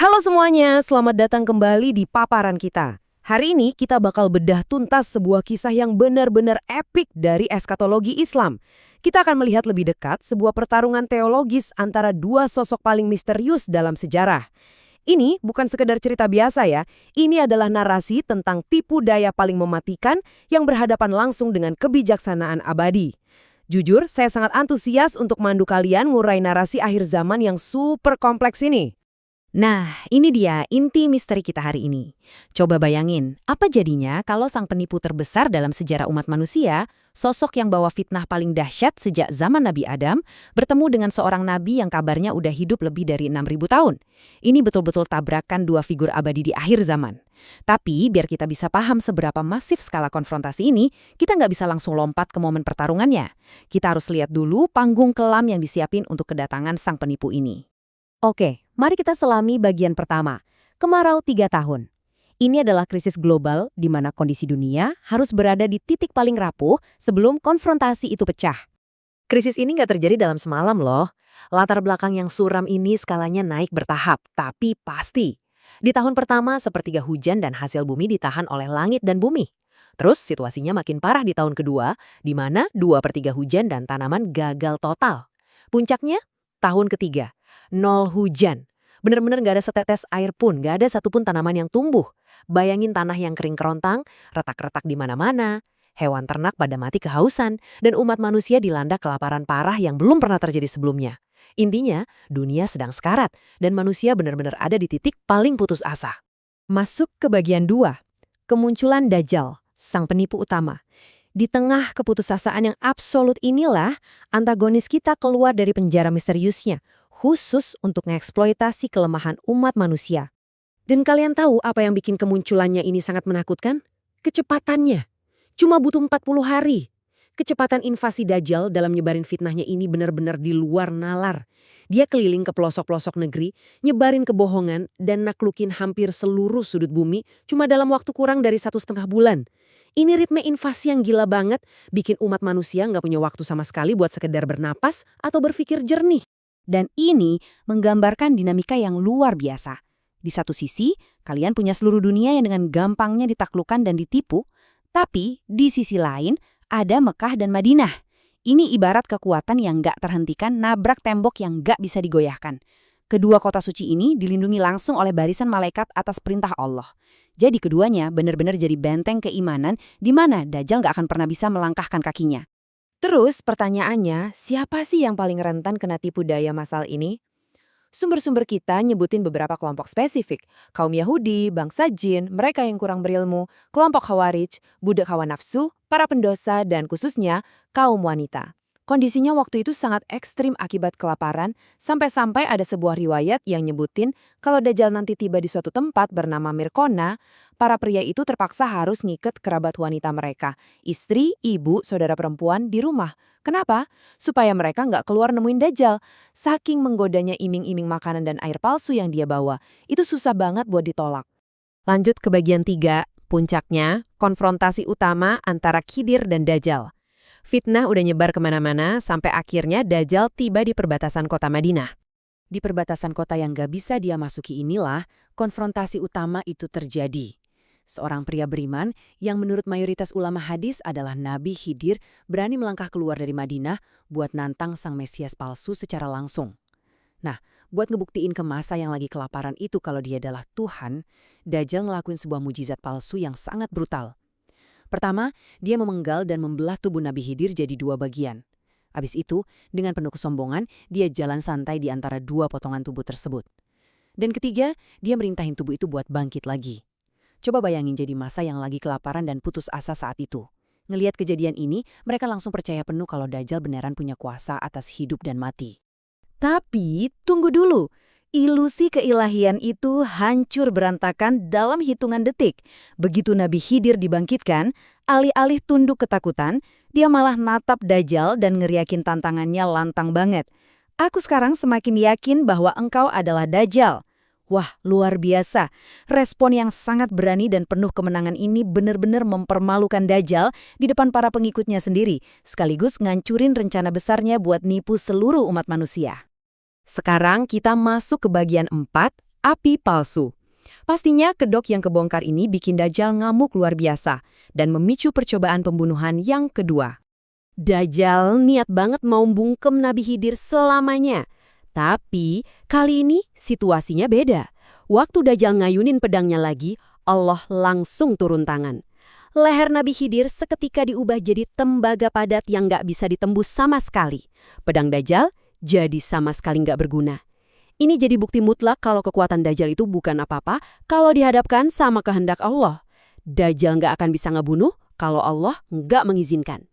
Halo semuanya, selamat datang kembali di paparan kita. Hari ini kita bakal bedah tuntas sebuah kisah yang benar-benar epik dari eskatologi Islam. Kita akan melihat lebih dekat sebuah pertarungan teologis antara dua sosok paling misterius dalam sejarah. Ini bukan sekedar cerita biasa ya, ini adalah narasi tentang tipu daya paling mematikan yang berhadapan langsung dengan kebijaksanaan abadi. Jujur, saya sangat antusias untuk mandu kalian ngurai narasi akhir zaman yang super kompleks ini. Nah, ini dia inti misteri kita hari ini. Coba bayangin, apa jadinya kalau sang penipu terbesar dalam sejarah umat manusia, sosok yang bawa fitnah paling dahsyat sejak zaman Nabi Adam, bertemu dengan seorang nabi yang kabarnya udah hidup lebih dari 6.000 tahun. Ini betul-betul tabrakan dua figur abadi di akhir zaman. Tapi, biar kita bisa paham seberapa masif skala konfrontasi ini, kita nggak bisa langsung lompat ke momen pertarungannya. Kita harus lihat dulu panggung kelam yang disiapin untuk kedatangan sang penipu ini. Oke, mari kita selami bagian pertama. Kemarau 3 tahun. Ini adalah krisis global di mana kondisi dunia harus berada di titik paling rapuh sebelum konfrontasi itu pecah. Krisis ini nggak terjadi dalam semalam loh. Latar belakang yang suram ini skalanya naik bertahap, tapi pasti. Di tahun pertama, sepertiga hujan dan hasil bumi ditahan oleh langit dan bumi. Terus situasinya makin parah di tahun kedua, di mana 2/3 hujan dan tanaman gagal total. Puncaknya, tahun ketiga, nol hujan. Bener-bener nggak ada setetes air pun, nggak ada satupun tanaman yang tumbuh. Bayangin tanah yang kering kerontang, retak-retak di mana-mana, hewan ternak pada mati kehausan, dan umat manusia dilanda kelaparan parah yang belum pernah terjadi sebelumnya. Intinya, dunia sedang sekarat, dan manusia benar-benar ada di titik paling putus asa. Masuk ke bagian 2. Kemunculan Dajjal, sang penipu utama. Di tengah keputusasaan yang absolut inilah, antagonis kita keluar dari penjara misteriusnya, khusus untuk mengeksploitasi kelemahan umat manusia. Dan kalian tahu apa yang bikin kemunculannya ini sangat menakutkan? Kecepatannya. Cuma butuh 40 hari. Kecepatan invasi Dajjal dalam nyebarin fitnahnya ini benar-benar di luar nalar. Dia keliling ke pelosok-pelosok negeri, nyebarin kebohongan, dan naklukin hampir seluruh sudut bumi cuma dalam waktu kurang dari 1,5 bulan. Ini ritme invasi yang gila banget, bikin umat manusia nggak punya waktu sama sekali buat sekedar bernapas atau berpikir jernih. Dan ini menggambarkan dinamika yang luar biasa. Di satu sisi, kalian punya seluruh dunia yang dengan gampangnya ditaklukkan dan ditipu, tapi di sisi lain, ada Mekah dan Madinah. Ini ibarat kekuatan yang nggak terhentikan nabrak tembok yang nggak bisa digoyahkan. Kedua kota suci ini dilindungi langsung oleh barisan malaikat atas perintah Allah. Jadi keduanya benar-benar jadi benteng keimanan di mana Dajjal nggak akan pernah bisa melangkahkan kakinya. Terus pertanyaannya, siapa sih yang paling rentan kena tipu daya masal ini? Sumber-sumber kita nyebutin beberapa kelompok spesifik. Kaum Yahudi, bangsa jin, mereka yang kurang berilmu, kelompok Khawarij, budak hawa nafsu, para pendosa, dan khususnya kaum wanita. Kondisinya waktu itu sangat ekstrim akibat kelaparan, sampai-sampai ada sebuah riwayat yang nyebutin kalau Dajjal nanti tiba di suatu tempat bernama Mirkona, para pria itu terpaksa harus ngiket kerabat wanita mereka, istri, ibu, saudara perempuan di rumah. Kenapa? Supaya mereka nggak keluar nemuin Dajjal. Saking menggodanya iming-iming makanan dan air palsu yang dia bawa, itu susah banget buat ditolak. Lanjut ke bagian 3, puncaknya, konfrontasi utama antara Khidir dan Dajjal. Fitnah udah nyebar kemana-mana sampai akhirnya Dajjal tiba di perbatasan kota Madinah. Di perbatasan kota yang gak bisa dia masuki inilah, konfrontasi utama itu terjadi. Seorang pria beriman yang menurut mayoritas ulama hadis adalah Nabi Khidir berani melangkah keluar dari Madinah buat nantang sang Mesias palsu secara langsung. Nah, buat ngebuktiin ke masa yang lagi kelaparan itu kalau dia adalah Tuhan, Dajjal ngelakuin sebuah mujizat palsu yang sangat brutal. Pertama, dia memenggal dan membelah tubuh Nabi Khidir jadi 2 bagian. Habis itu, dengan penuh kesombongan, dia jalan santai di antara 2 potongan tubuh tersebut. Dan ketiga, dia merintahin tubuh itu buat bangkit lagi. Coba bayangin jadi masa yang lagi kelaparan dan putus asa saat itu. Ngelihat kejadian ini, mereka langsung percaya penuh kalau Dajjal beneran punya kuasa atas hidup dan mati. Tapi, tunggu dulu. Ilusi keilahian itu hancur berantakan dalam hitungan detik. Begitu Nabi Khidir dibangkitkan, alih-alih tunduk ketakutan, dia malah natap Dajjal dan ngeriakin tantangannya lantang banget. Aku sekarang semakin yakin bahwa engkau adalah Dajjal. Wah, luar biasa. Respon yang sangat berani dan penuh kemenangan ini benar-benar mempermalukan Dajjal di depan para pengikutnya sendiri, sekaligus ngancurin rencana besarnya buat nipu seluruh umat manusia. Sekarang kita masuk ke bagian 4, api palsu. Pastinya kedok yang kebongkar ini bikin Dajjal ngamuk luar biasa dan memicu percobaan pembunuhan yang kedua. Dajjal niat banget mau bungkem Nabi Khidir selamanya. Tapi kali ini situasinya beda. Waktu Dajjal ngayunin pedangnya lagi, Allah langsung turun tangan. Leher Nabi Khidir seketika diubah jadi tembaga padat yang nggak bisa ditembus sama sekali. Pedang Dajjal jadi sama sekali nggak berguna. Ini jadi bukti mutlak kalau kekuatan Dajjal itu bukan apa-apa kalau dihadapkan sama kehendak Allah. Dajjal nggak akan bisa ngebunuh kalau Allah nggak mengizinkan.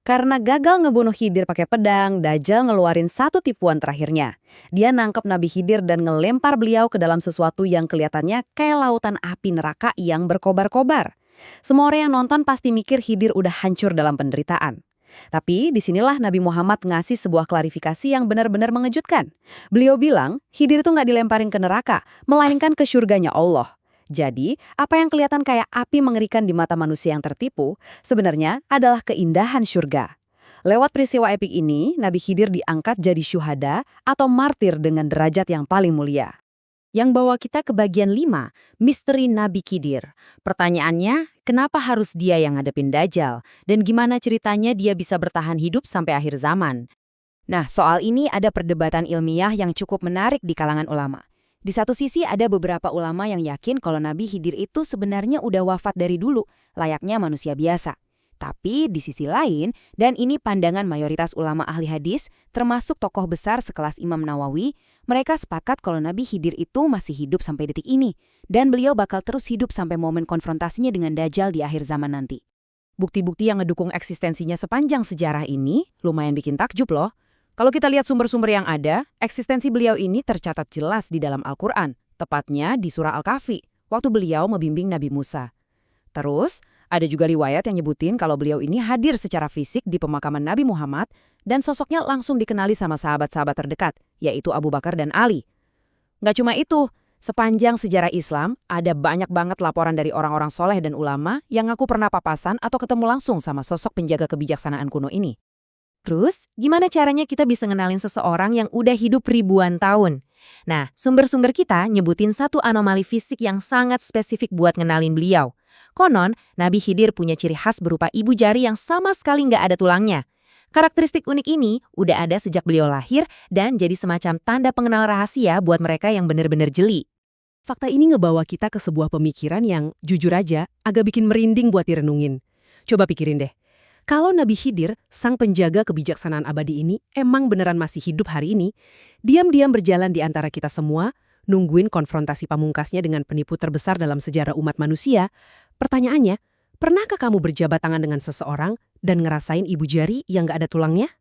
Karena gagal ngebunuh Khidir pakai pedang, Dajjal ngeluarin satu tipuan terakhirnya. Dia nangkep Nabi Khidir dan ngelempar beliau ke dalam sesuatu yang kelihatannya kayak lautan api neraka yang berkobar-kobar. Semua orang yang nonton pasti mikir Khidir udah hancur dalam penderitaan. Tapi disinilah Nabi Muhammad ngasih sebuah klarifikasi yang benar-benar mengejutkan. Beliau bilang, Khidir itu nggak dilemparin ke neraka, melainkan ke surganya Allah. Jadi, apa yang kelihatan kayak api mengerikan di mata manusia yang tertipu, sebenarnya adalah keindahan surga. Lewat peristiwa epik ini, Nabi Khidir diangkat jadi syuhada atau martir dengan derajat yang paling mulia. Yang bawa kita ke bagian 5, misteri Nabi Khidir. Pertanyaannya, kenapa harus dia yang ngadepin Dajjal? Dan gimana ceritanya dia bisa bertahan hidup sampai akhir zaman? Nah, soal ini ada perdebatan ilmiah yang cukup menarik di kalangan ulama. Di satu sisi ada beberapa ulama yang yakin kalau Nabi Khidir itu sebenarnya udah wafat dari dulu, layaknya manusia biasa. Tapi di sisi lain, dan ini pandangan mayoritas ulama ahli hadis, termasuk tokoh besar sekelas Imam Nawawi, mereka sepakat kalau Nabi Khidir itu masih hidup sampai detik ini, dan beliau bakal terus hidup sampai momen konfrontasinya dengan Dajjal di akhir zaman nanti. Bukti-bukti yang ngedukung eksistensinya sepanjang sejarah ini lumayan bikin takjub loh. Kalau kita lihat sumber-sumber yang ada, eksistensi beliau ini tercatat jelas di dalam Al-Quran, tepatnya di surah Al-Kahfi, waktu beliau membimbing Nabi Musa. Terus, ada juga riwayat yang nyebutin kalau beliau ini hadir secara fisik di pemakaman Nabi Muhammad dan sosoknya langsung dikenali sama sahabat-sahabat terdekat, yaitu Abu Bakar dan Ali. Nggak cuma itu, sepanjang sejarah Islam, ada banyak banget laporan dari orang-orang soleh dan ulama yang ngaku pernah papasan atau ketemu langsung sama sosok penjaga kebijaksanaan kuno ini. Terus, gimana caranya kita bisa ngenalin seseorang yang udah hidup ribuan tahun? Nah, sumber-sumber kita nyebutin satu anomali fisik yang sangat spesifik buat ngenalin beliau. Konon, Nabi Khidir punya ciri khas berupa ibu jari yang sama sekali nggak ada tulangnya. Karakteristik unik ini udah ada sejak beliau lahir dan jadi semacam tanda pengenal rahasia buat mereka yang benar-benar jeli. Fakta ini ngebawa kita ke sebuah pemikiran yang, jujur aja, agak bikin merinding buat direnungin. Coba pikirin deh, kalau Nabi Khidir, sang penjaga kebijaksanaan abadi ini, emang beneran masih hidup hari ini, diam-diam berjalan di antara kita semua, nungguin konfrontasi pamungkasnya dengan penipu terbesar dalam sejarah umat manusia, pertanyaannya, pernahkah kamu berjabat tangan dengan seseorang dan ngerasain ibu jari yang gak ada tulangnya?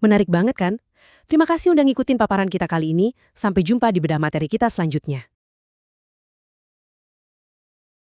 Menarik banget kan? Terima kasih udah ngikutin paparan kita kali ini. Sampai jumpa di bedah materi kita selanjutnya.